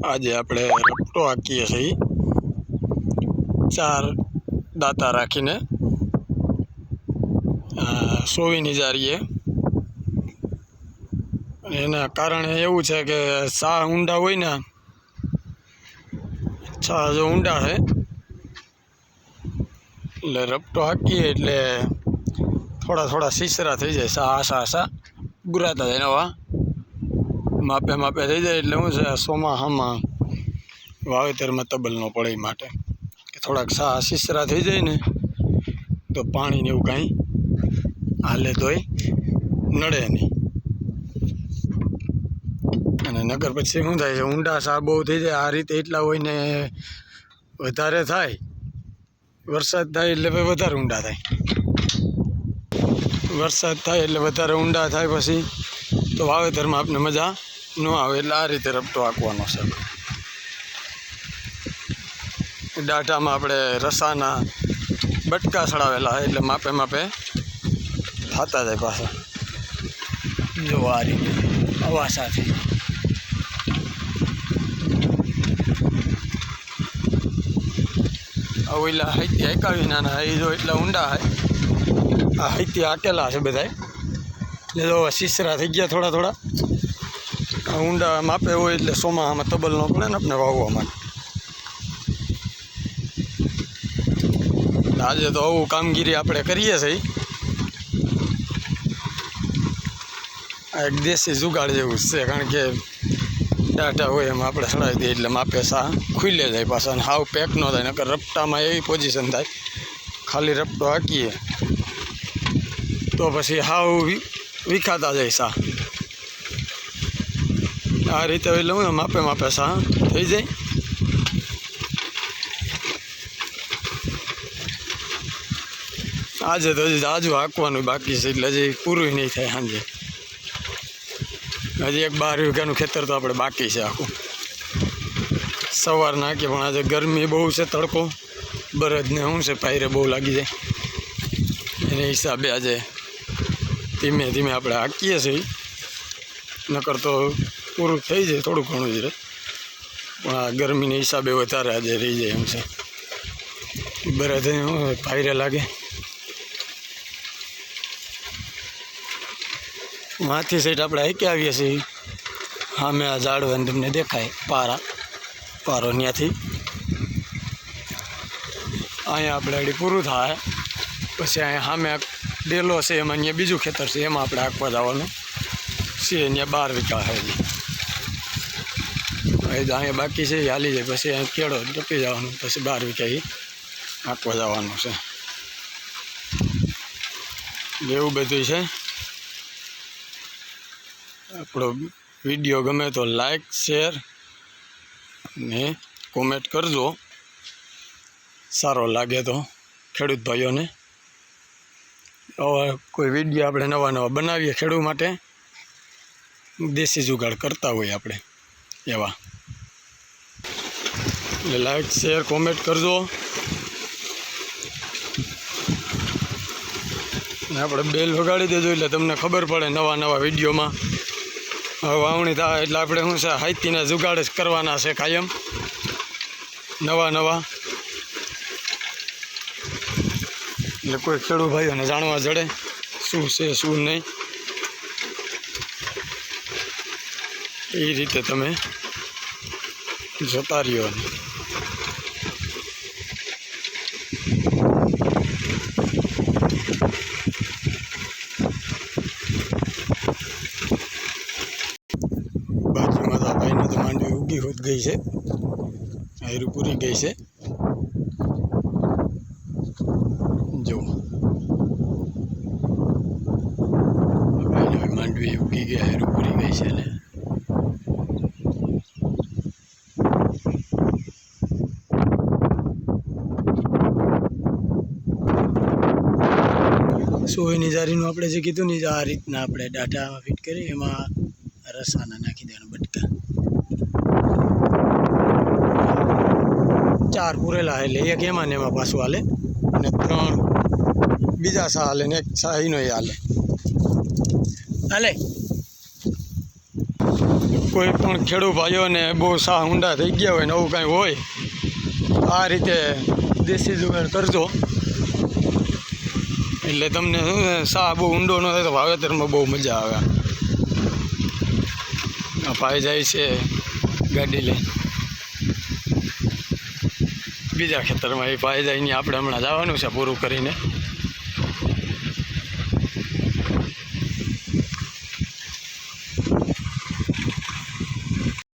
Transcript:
આજે આપણે રપટો હાંકીએ છીએ 4 દાંતા રાખીને સોવીની જારીએ. એના કારણે એવું છે કે સા ઊંડા હોય ને, છા જો ઊંડા છે એટલે રપટો હાંકીએ એટલે થોડા થોડા સીસરા થઈ જાય. સા આસા આસા બુરાતા જાય નવા માપે માપે થઈ જાય. એટલે શું છે ચોમાસામાં વાવેતરમાં તબલ ન પડે એ માટે કે થોડાક સા સીસરા થઈ જાય ને તો પાણીને એવું કાંઈ હાલે તોય નડે નહીં. અને નગર પછી શું થાય છે, ઊંડા સા બહુ થઈ જાય. આ રીતે એટલા હોય ને વધારે થાય, વરસાદ થાય એટલે વધારે ઊંડા થાય. વરસાદ થાય એટલે વધારે ઊંડા થાય પછી તો વાવેતરમાં આપણે મજા ન આવે. એટલે આ રીતે રપટો હાંકવાનો છે. દાંઠામાં આપણે રસાના બટકા સડાવેલા એટલે માપે માપે થતા જાય પાછા. જો આ રીતે હવા સાથે ઓલા હાઈથી હાંકાવી નાના એ જો એટલા ઊંડા હોય. આ હાઈથી હાંકેલા છે બધાય એટલે જો સીસરા થઈ ગયા થોડા થોડા. ઊંડા માપે હોય એટલે ચોમાસામાં તબલ ન પડે ને આપણે વાવવા માટે. આજે તો આવું કામગીરી આપણે કરીએ છીએ. આ એક દેશી જુગાડ જેવું છે, કારણ કે દાંઠા હોય એમાં આપણે સડાવી દઈએ એટલે માપે સા ખુલે જાય પાછા. અને હાવ પેક ન થાય, નકર રપટામાં એવી પોઝિશન થાય ખાલી રપટો હાંકીએ તો પછી હાવ વિખાતા જાય સા. આ રીતે એટલે હું માપે માપે સા થઈ જાય. આજે તો હજી આજુ હાંકવાનું બાકી છે એટલે હજી પૂરું નહીં થાય. સાંજે હજી એક 12 વીઘાનું ખેતર તો આપણે બાકી છે આખું. સવાર નાખીએ પણ આજે ગરમી બહુ છે, તડકો બરદને શું છે પાયરે બહુ લાગી જાય. એને હિસાબે આજે ધીમે ધીમે આપણે હાંકીએ છીએ. નકર તો પૂરું થઈ જાય, થોડું ઘણું જ રહે પણ આ ગરમીને હિસાબે વધારે આજે રહી જાય એમ છે. બરદ પાયરે લાગે. માથી સાઈડ આપણે હાંકી આવીએ છીએ. સામે આ ઝાડવાને તમને દેખાય પારો ત્યાંથી અહીંયા આપણે આગળ પૂરું થાય પછી અહીંયા સામે ડેલો છે એમાં અહીંયા બીજું ખેતર છે એમાં આપણે હાંકવા જવાનું છે. અહીંયા 12 વીઘા છે. અહીંયા બાકી છે એ હાલી જાય પછી અહીંયા કેળો ટપી જવાનું પછી 12 વીઘા એ હાંકવા જવાનું છે. એવું બધું છે. આપણો વિડીયો ગમે તો લાઈક શેર ને કોમેન્ટ કરજો. સારો લાગે તો ખેડૂત ભાઈઓને. કોઈ વિડીયો આપણે નવા નવા બનાવીએ ખેડૂત માટે, દેશી જુગાડ કરતા હોય આપણે એવા, એટલે લાઈક શેર કોમેન્ટ કરજો. ને આપણે બેલ વગાડી દેજો એટલે તમને ખબર પડે નવા નવા વિડીયોમાં. વાવણી થાય એટલે આપણે શું છે હાઈતીના જુગાડ જ કરવાના છે કાયમ નવા નવા. એટલે કોઈ ખેડૂત ભાઈઓને જાણવા જડે શું છે શું નહીં. એ રીતે તમે જતા રહ્યો. બાજુમાં તો ભાઈને તો માંડવી ઉગી હોત ગઈ છે, આયરું પૂરી ગઈ છે. જો ભાઈને માંડવી ઉગી ગઈ, આયરું પૂરી ગઈ છે. એટલે સોયની જારીનું આપણે જે કીધું ને આ રીતના આપણે દાંઠામાં ફિટ કરી એમાં રસાના નાખી દેવાના બટકા. 4 પૂરેલા એટલે એક એમાં ને એમાં પાછું હાલે અને 3 બીજા સા હાલે ને એક સા એનો હાલે. કોઈ પણ ખેડૂત ભાઈઓને બહુ સાહ ઊંડા થઈ ગયા હોય ને એવું કાંઈ હોય આ રીતે દેશી જુગાડ કરજો, એટલે તમને શું છે સાહ બહુ ઊંડો ન થાય તો વાવેતરમાં બહુ મજા આવે. આ ભાઈ જાય છે ગાડી લઈ બીજા ખેતરમાં, એ ભાઈ જાય ને આપણે હમણાં જવાનું છે પૂરું કરીને.